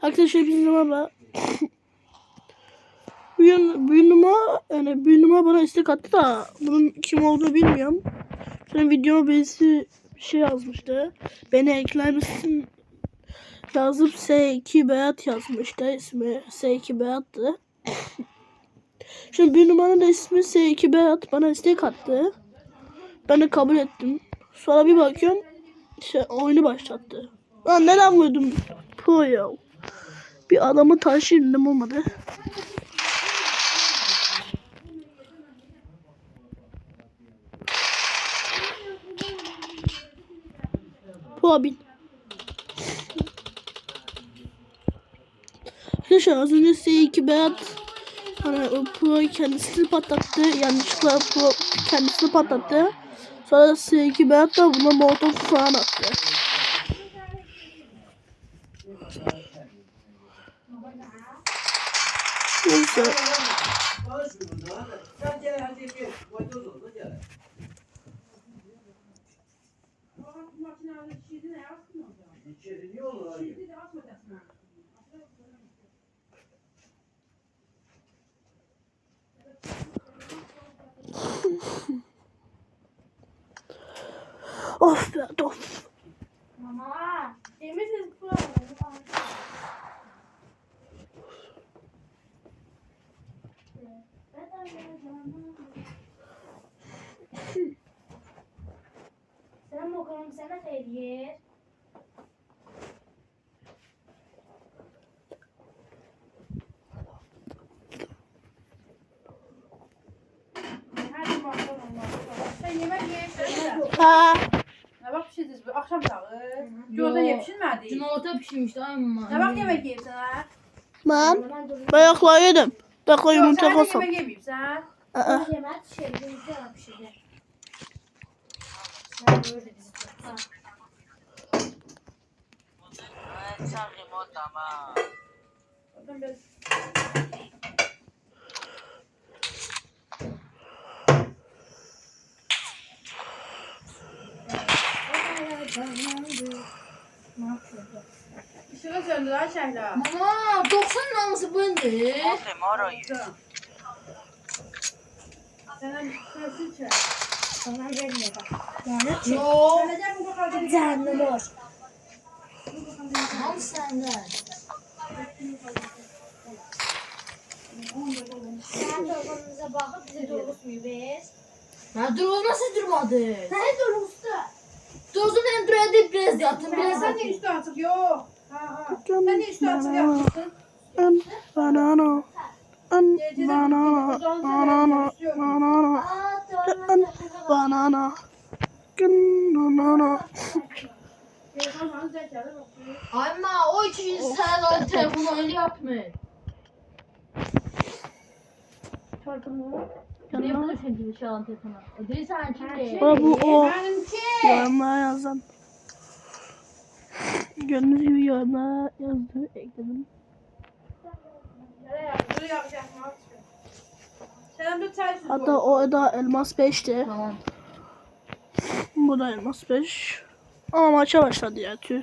Arkadaşlar bizim ama büyünüme bana istek attı da bunun kim olduğunu bilmiyorum. Sonra videoma birisi şey yazmıştı. Beni ekler misin? Yazıp S2 Beyat yazmıştı. İsmi S2 Beyat'tı. Şimdi bir numaranın da ismi S2 Beyat bana istek attı. Ben de kabul ettim. Sonra bir bakıyorum oyunu başlattı. Lan neden vurdum? Pro ya. Bir adamı taşıyordum olmadı. Pro bin. Arkadaşlar az önce S2 Beyat hani o Pro'yu kendisi patlattı. Yanlışlıkla Pro kendisi patlattı. Sonra S2 Beyat da buna molotof falan attı. Neyse. Of be of. Mama, temizliz bu. Sen mi okuyayım sana Feriye? Hadi bakalım. Sen yemek yiyesin. Ha. Ne bak pişirdiniz bu akşam sağı? Yolda ye pişirmedi. Dün orta pişirmişti ama. Ne bak yemek yiyeyim sana? Ben bayakla yedim. Dakika yumurta Yok sen de kosam. yemek yemeyeyim sen. Yemek pişirdiğimizde yana pişirdi. Ben böyle dizi tuttum. Oradan biraz ışığı söndü lan Şehla. Mama 90 namısı bindi. Sen çek. Sana vermiyor bak. Yok. Sen bu kadar Canım var. Tam senden. Sen dolabınıza bakıp bize doluşmuyor biz. Ha dur olmasa durmadı. Ne doluştu? Dozun en duraya deyip biraz yatın biraz Sen de yatın. üstü açık yok. Sen de üstü açık yapmışsın. Banana. Banana. Banana. Banana. Aa doğru. Banana. Banana. Ama o için sen o telefonu öyle yapma. Ne yapıyorsun sen gibi şu an telefonu? O değil sen kimde? Bu o. Benimki. Yorumlara yazan. Gördüğünüz gibi yorumlara yazdı. Ekledim. Dur yapacağım. Sen bir ters tut. Hatta o da elmas 5'ti. Tamam. Bu da elmas 5. Ama maça başladı ya tüh.